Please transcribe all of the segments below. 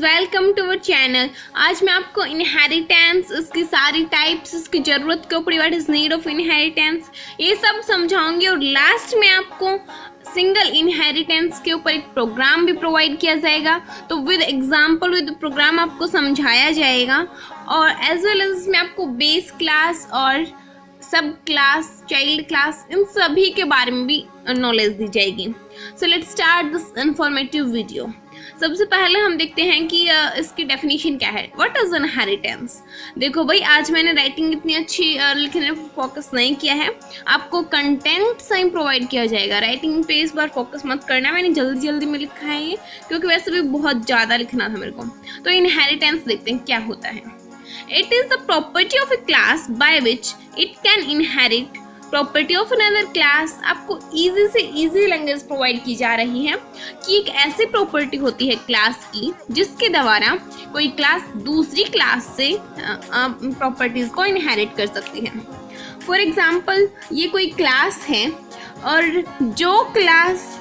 Welcome to our channel. आज मैं आपको इनहेरिटेंस, इसकी सारी टाइप्स, इसकी ज़रूरत के ऊपर, what is need of inheritance, ये सब समझाऊंगी। और लास्ट में आपको सिंगल इनहेरिटेंस के ऊपर एक प्रोग्राम भी प्रोवाइड किया जाएगा, तो विद एग्जांपल, विद प्रोग्राम आपको समझाया जाएगा। और एज वेल एज इसमें आपको बेस क्लास और सब क्लास, चाइल्ड क्लास, इन सभी के बारे में भी नॉलेज दी जाएगी। So let's start this informative video. सबसे पहले हम देखते हैं कि इसकी डेफिनेशन क्या है। What is inheritance? देखो भाई, आज मैंने राइटिंग इतनी अच्छी लिखने पर फोकस नहीं किया है, आपको कंटेंट सही प्रोवाइड किया जाएगा। राइटिंग पे इस बार फोकस मत करना, मैंने जल्दी जल्दी में लिखा है ये, क्योंकि वैसे भी बहुत ज़्यादा लिखना था मेरे को। तो इनहेरिटेंस देखते हैं क्या होता है। It is the property of A class by which it can inherit property of another class. आपको इजी से इजी लैंग्वेज प्रोवाइड की जा रही है कि एक ऐसी प्रॉपर्टी होती है क्लास की जिसके द्वारा कोई क्लास दूसरी क्लास से प्रॉपर्टीज को इनहेरिट कर सकती है। फॉर एग्जांपल, ये कोई क्लास है और जो क्लास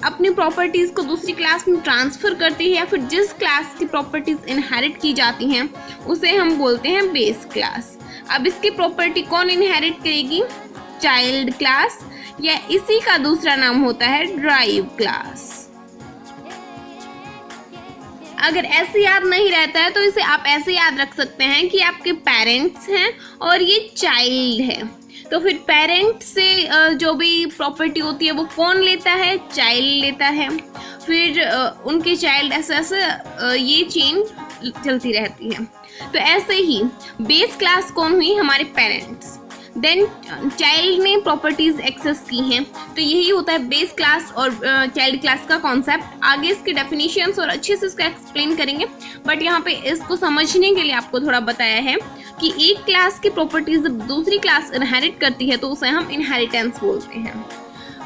अपनी प्रॉपर्टीज़ को दूसरी क्लास में ट्रांसफ़र करती है या फिर जिस क्लास की प्रॉपर्टीज़ इनहेरिट की जाती हैं उसे हम बोलते हैं बेस क्लास। अब इसकी प्रॉपर्टी कौन इनहेरिट करेगी? चाइल्ड क्लास, या इसी का दूसरा नाम होता है ड्राइव क्लास। अगर ऐसे याद नहीं रहता है तो इसे आप ऐसे याद रख सकते हैं कि आपके पेरेंट्स हैं और ये चाइल्ड है। तो फिर पेरेंट से जो भी प्रॉपर्टी होती है वो कौन लेता है? चाइल्ड लेता है। फिर उनके चाइल्ड ऐसे ऐसे ये चेन चलती रहती है। तो ऐसे ही बेस क्लास कौन हुई? हमारे पेरेंट्स। देन चाइल्ड ने प्रॉपर्टीज एक्सेस की हैं, तो यही होता है बेस क्लास और चाइल्ड क्लास का कॉन्सेप्ट। आगे इसके डेफिनेशंस और अच्छे से इसका एक्सप्लेन करेंगे, बट यहाँ पे इसको समझने के लिए आपको थोड़ा बताया है कि एक क्लास की प्रॉपर्टीज जब दूसरी क्लास इनहेरिट करती है तो उसे हम इनहेरिटेंस बोलते हैं।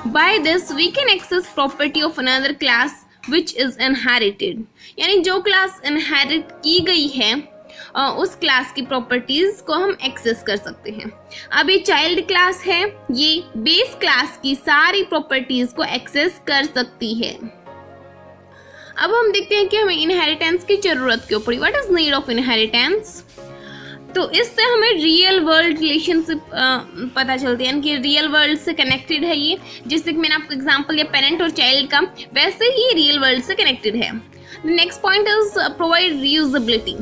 By this we can access property of another class which is inherited, यानी जो क्लास इनहेरिट की गई है उस क्लास की प्रॉपर्टीज को हम एक्सेस कर सकते हैं। अब ये चाइल्ड क्लास है, ये बेस क्लास की सारी प्रॉपर्टीज को एक्सेस कर सकती है। अब हम देखते हैं कि हमें इनहेरिटेंस की जरूरत क्यों पड़ी। What is need of inheritance? तो इससे हमें रियल वर्ल्ड रिलेशनशिप पता चलती है, यानी कि रियल वर्ल्ड से कनेक्टेड है ये। जैसे कि मैंने आपको एग्जांपल दिया पेरेंट और चाइल्ड का, वैसे ही रियल वर्ल्ड से कनेक्टेड है। Next point is provide reusability.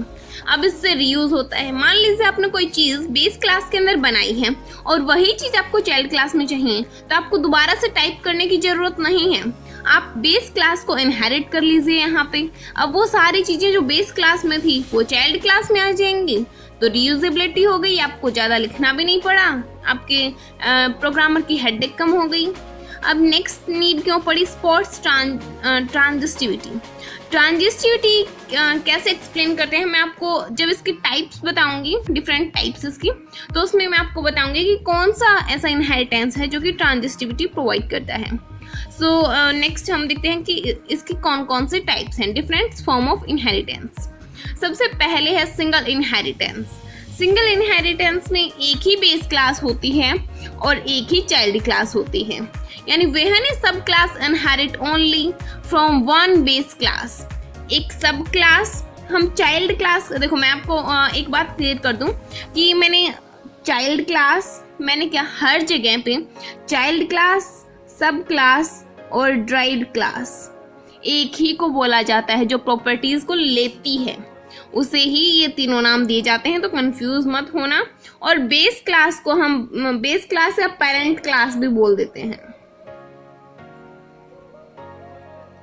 अब इससे रीयूज होता है। मान लीजिए आपने कोई चीज़ बेस क्लास के अंदर बनाई है और वही चीज़ आपको चाइल्ड क्लास में चाहिए, तो आपको दोबारा से टाइप करने की ज़रूरत नहीं है। आप बेस क्लास को इनहेरिट कर लीजिए यहाँ पे। अब वो सारी चीज़ें जो बेस क्लास में थी वो चाइल्ड क्लास में आ जाएंगी, तो रीयूजेबिलिटी हो गई, आपको ज़्यादा लिखना भी नहीं पड़ा, आपके प्रोग्रामर की हेडेक कम हो गई। अब नेक्स्ट नीड क्यों पड़ी? स्पोर्ट्स ट्रांजिस्टिविटी। ट्रांजिस्टिविटी कैसे एक्सप्लेन करते हैं, मैं आपको जब इसकी टाइप्स बताऊंगी, डिफरेंट टाइप्स इसकी, तो उसमें मैं आपको बताऊंगी कि कौन सा ऐसा इनहेरिटेंस है जो कि ट्रांजिस्टिविटी प्रोवाइड करता है। सो नेक्स्ट हम देखते हैं कि इसकी कौन कौन से टाइप्स हैं, डिफरेंट फॉर्म ऑफ इनहेरिटेंस। सबसे पहले है सिंगल इनहेरिटेंस। सिंगल इनहेरिटेंस में एक ही बेस क्लास होती है और एक ही चाइल्ड क्लास होती है, यानी वह सब class inherit only from one base class. एक सब क्लास हम चाइल्ड क्लास, देखो मैं आपको एक बात क्लियर कर दूं कि मैंने चाइल्ड क्लास, मैंने क्या हर जगह पे चाइल्ड क्लास, सब क्लास और ड्राइव्ड क्लास एक ही को बोला जाता है। जो प्रॉपर्टीज को लेती है उसे ही ये तीनों नाम दिए जाते हैं, तो कंफ्यूज मत होना। और बेस क्लास को हम बेस क्लास या पेरेंट क्लास भी बोल देते हैं।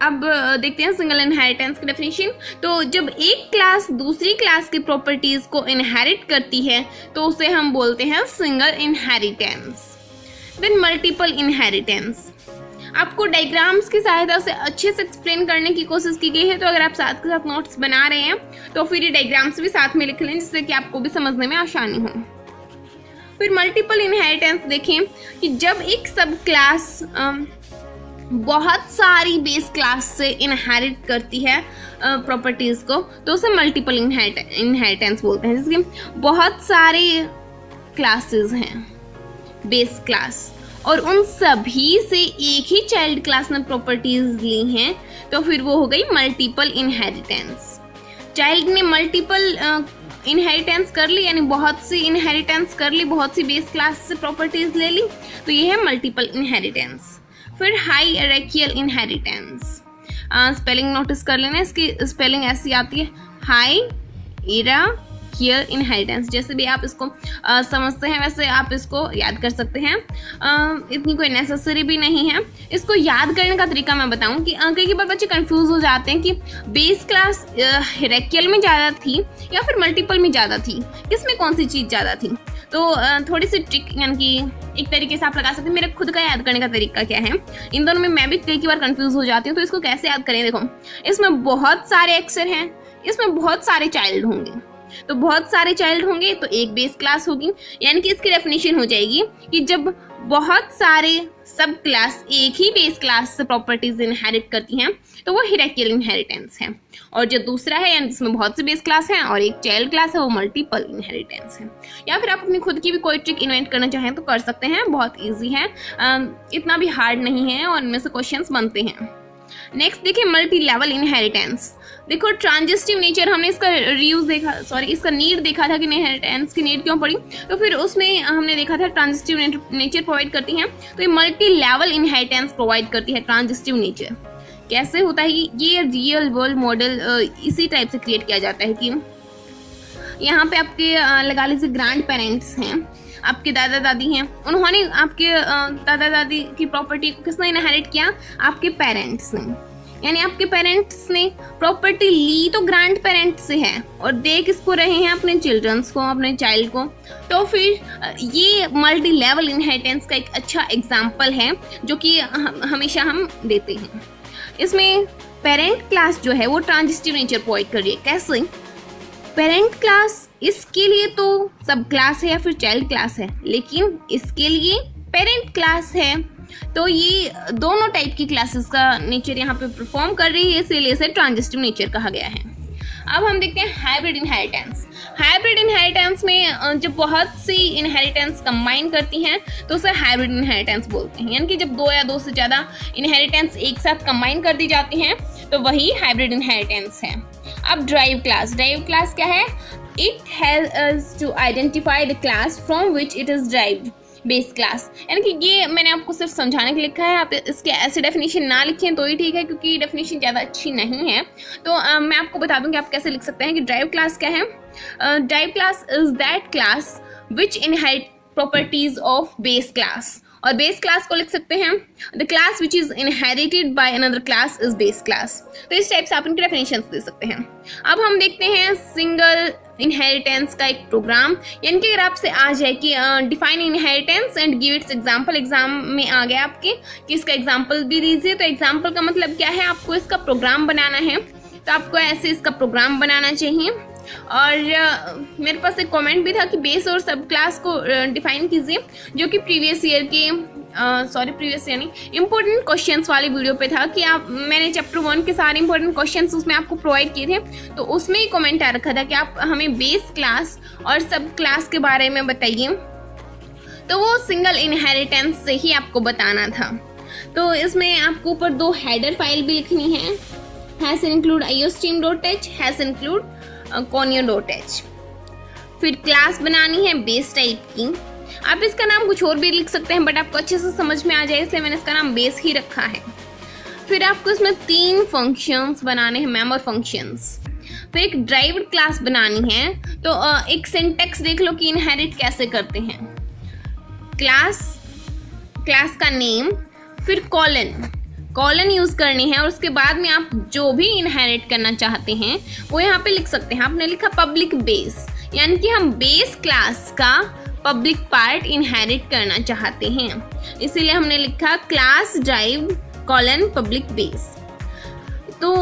अब देखते हैं सिंगल इनहेरिटेंस की डेफिनेशन। तो जब एक क्लास दूसरी क्लास की प्रॉपर्टीज को इनहेरिट करती है तो उसे हम बोलते हैं single inheritance. Then multiple inheritance. आपको डायग्राम्स की सहायता से अच्छे से एक्सप्लेन करने की कोशिश की गई है, तो अगर आप साथ के साथ नोट्स बना रहे हैं तो फिर ये डायग्राम्स भी साथ में लिख लें, जिससे कि आपको भी समझने में आसानी हो। फिर मल्टीपल इनहेरिटेंस देखें कि जब एक सब क्लास बहुत सारी बेस क्लास से इनहेरिट करती है प्रॉपर्टीज़ को, तो उसे मल्टीपल इनहेरिटेंस बोलते हैं। जैसे कि बहुत सारे क्लासेस हैं बेस क्लास और उन सभी से एक ही चाइल्ड क्लास ने प्रॉपर्टीज ली हैं, तो फिर वो हो गई मल्टीपल इनहेरिटेंस। चाइल्ड ने मल्टीपल इनहेरिटेंस कर ली, यानी बहुत सी इनहेरिटेंस कर ली, बहुत सी बेस क्लास से प्रॉपर्टीज ले ली, तो ये है मल्टीपल इनहेरिटेंस। फिर हाईरार्कियल इनहेरिटेंस, स्पेलिंग नोटिस कर लेना, इसकी स्पेलिंग ऐसी आती है हाईरार्कियल इनहेरिटेंस। जैसे भी आप इसको समझते हैं वैसे आप इसको याद कर सकते हैं, इतनी कोई नेसेसरी भी नहीं है। इसको याद करने का तरीका मैं बताऊं कि कई बार बच्चे कंफ्यूज हो जाते हैं कि बेस क्लास हायरार्कियल में ज़्यादा थी या फिर मल्टीपल में ज़्यादा थी, किसमें कौन सी चीज़ ज़्यादा थी। तो थोड़ी सी ट्रिक यानी कि एक तरीके से आप लगा सकते हैं। मेरे खुद का याद करने का तरीका क्या है, इन दोनों में मैं भी कई बार कंफ्यूज हो जाती हूँ। तो इसको कैसे याद करें, देखो इसमें बहुत सारे अक्षर हैं, इसमें बहुत सारे चाइल्ड होंगे, तो बहुत सारे चाइल्ड होंगे तो एक बेस क्लास होगी, यानी कि इसकी डेफिनेशन हो जाएगी कि जब बहुत सारे सब क्लास एक ही बेस क्लास से प्रॉपर्टीज इनहेरिट करती हैं तो वो हायरार्कियल इनहेरिटेंस है। और जो दूसरा है यानी जिसमें बहुत से बेस क्लास हैं और एक चाइल्ड क्लास है वो मल्टीपल इनहेरिटेंस है। या फिर आप अपनी खुद की भी कोई ट्रिक इन्वेंट करना चाहें तो कर सकते हैं, बहुत ईजी है, इतना भी हार्ड नहीं है और इनमें से क्वेश्चंस बनते हैं। नेक्स्ट देखिए मल्टी लेवल इनहेरिटेंस। देखो ट्रांजिस्टिव नेचर हमने इसका रीयूज देखा, इसका नीड देखा था कि इनहेरिटेंस की नीड क्यों पड़ी, तो फिर उसमें हमने देखा था ट्रांजिस्टिव नेचर प्रोवाइड करती हैं, तो ये मल्टी लेवल इनहेरिटेंस प्रोवाइड करती है ट्रांजिस्टिव नेचर। कैसे होता है ये रियल वर्ल्ड मॉडल इसी टाइप से क्रिएट किया जाता है कि यहाँ पे आपके लगा लीजिए ग्रैंड पेरेंट्स हैं, आपके दादा दादी हैं, उन्होंने आपके दादा दादी की प्रॉपर्टी को किसने इनहेरिट किया, आपके पेरेंट्स ने, यानी आपके पेरेंट्स ने प्रॉपर्टी ली तो ग्रैंड पेरेंट्स से है और दे किसको रहे हैं, अपने चिल्ड्रंस को, अपने चाइल्ड को। तो फिर ये मल्टी लेवल इनहेरिटेंस का एक अच्छा एग्जाम्पल है जो कि हमेशा हम देते हैं। इसमें पेरेंट क्लास जो है वो ट्रांजिस्टिव नेचर प्रोवाइड कर रही है। कैसे, पेरेंट क्लास इसके लिए तो सब क्लास है या फिर चाइल्ड क्लास है, लेकिन इसके लिए पेरेंट क्लास है, तो ये दोनों टाइप की क्लासेस का नेचर यहाँ पे परफॉर्म कर रही है, इसीलिए इसे ट्रांजिस्टिव नेचर कहा गया है। अब हम देखते हैं हाइब्रिड इनहेरिटेंस। हाइब्रिड इनहेरिटेंस में जब बहुत सी इनहेरिटेंस कंबाइन करती हैं तो उसे हाइब्रिड इनहेरिटेंस बोलते हैं, यानी कि जब दो या दो से ज़्यादा इनहेरिटेंस एक साथ कंबाइन कर दी जाती हैं तो वही हाइब्रिड इनहेरिटेंस है। अब ड्राइव क्लास क्या है, it has to identify the class from which it is derived base class, यानी कि ये मैंने आपको सिर्फ समझाने के लिए लिखा है, आप इसके ऐसे डेफिनेशन ना लिखें तो ही ठीक है क्योंकि डेफिनेशन ज़्यादा अच्छी नहीं है। तो मैं आपको बता दूं कि आप कैसे लिख सकते हैं कि ड्राइव क्लास क्या है। Drive class is that class which inherit properties of base class, और बेस क्लास को लिख सकते हैं the class which is inherited by another class is base class. तो इस टाइप से आप इनके डेफिनेशंस दे सकते हैं। अब हम देखते हैं सिंगल इनहेरिटेंस का एक प्रोग्राम, यानी कि अगर आपसे आ जाए कि define inheritance and give its example, exam में आ गया आपके कि इसका एग्जांपल भी दीजिए, तो एग्जांपल का मतलब क्या है, आपको इसका प्रोग्राम बनाना है, तो आपको ऐसे इसका प्रोग्राम बनाना चाहिए। और मेरे पास एक कमेंट भी था कि बेस और सब क्लास को डिफाइन कीजिए, जो कि प्रीवियस ईयर नहीं इंपॉर्टेंट क्वेश्चंस वाले वीडियो पे था कि मैंने चैप्टर 1 के सारे इंपॉर्टेंट क्वेश्चंस उसमें आपको प्रोवाइड किए थे, तो उसमें ही कमेंट आ रखा था कि आप हमें बेस क्लास और सब क्लास के बारे में बताइए, तो वो सिंगल इनहेरिटेंस से ही आपको बताना था। तो इसमें आपको ऊपर 2 हेडर फाइल भी लिखनी है, has include iostream.h, has include conio.h। फिर क्लास बनानी है बेस टाइप की, आप इसका नाम कुछ और भी लिख सकते हैं बट आपको अच्छे से समझ में आ जाए इसलिए मैंने इसका नाम बेस ही रखा है। फिर आपको इसमें 3 फंक्शंस बनाने हैं, मेंबर फंक्शंस। फिर एक ड्राइव्ड क्लास बनानी है, तो एक सिंटैक्स देख लो कि इनहेरिट कैसे करते हैं। क्लास का नेम, फिर कॉलन यूज करनी है और उसके बाद में आप जो भी इनहेरिट करना चाहते हैं वो यहाँ पे लिख सकते हैं। आपने लिखा पब्लिक बेस, यानी कि हम बेस क्लास का पब्लिक पार्ट इनहेरिट करना चाहते हैं, इसीलिए हमने लिखा class drive colon public base. तो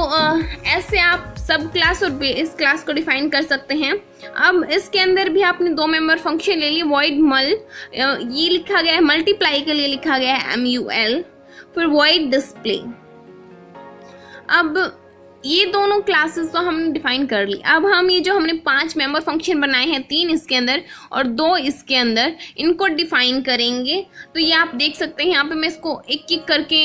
ऐसे आप सब क्लास और बेस क्लास को डिफाइन कर सकते हैं। अब इसके अंदर भी आपने 2 मेंबर फंक्शन ले लिए, वॉइड मल, ये लिखा गया है मल्टीप्लाई के लिए लिखा गया है MUL, फिर वॉइड डिस्प्ले। अब ये दोनों क्लासेस तो हमने डिफाइन कर ली। अब हम ये जो हमने 5 मेंबर फंक्शन बनाए हैं, 3 इसके अंदर और 2 इसके अंदर, इनको डिफाइन करेंगे। तो ये आप देख सकते हैं यहाँ पे मैं इसको एक एक करके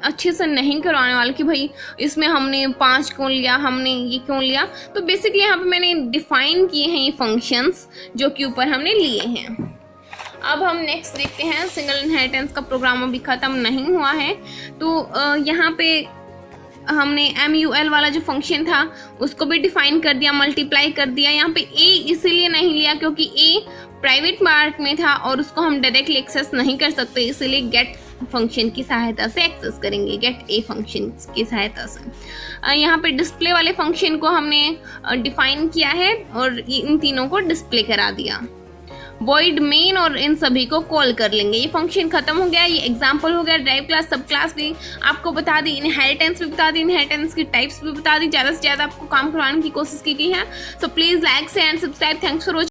अच्छे से नहीं करवाने वाला कि भाई इसमें हमने 5 क्यों लिया, हमने ये क्यों लिया। तो बेसिकली यहाँ पे मैंने डिफाइन किए हैं ये फंक्शंस जो कि ऊपर हमने लिए हैं। अब हम नेक्स्ट देखते हैं, सिंगल इनहेरिटेंस का प्रोग्राम अभी ख़त्म नहीं हुआ है। तो यहाँ पे हमने MUL वाला जो फंक्शन था उसको भी डिफाइन कर दिया, मल्टीप्लाई कर दिया। यहाँ पे A इसीलिए नहीं लिया क्योंकि A प्राइवेट पार्ट में था और उसको हम डायरेक्टली एक्सेस नहीं कर सकते, इसीलिए गेट फंक्शन की सहायता से एक्सेस करेंगे, गेट A फंक्शन की सहायता से। यहाँ पे डिस्प्ले वाले फंक्शन को हमने डिफाइन किया है और इन तीनों को डिस्प्ले करा दिया। वॉइड मेन और इन सभी को कॉल कर लेंगे। ये फंक्शन खत्म हो गया, ये एग्जांपल हो गया। ड्राइव क्लास, सब क्लास भी आपको बता दी, इनहेरिटेंस भी बता दी, इनहेरिटेंस की टाइप्स भी बता दी। ज़्यादा से ज़्यादा आपको काम करवाने की कोशिश की गई है। सो प्लीज़ लाइक से and subscribe. Thanks for watching.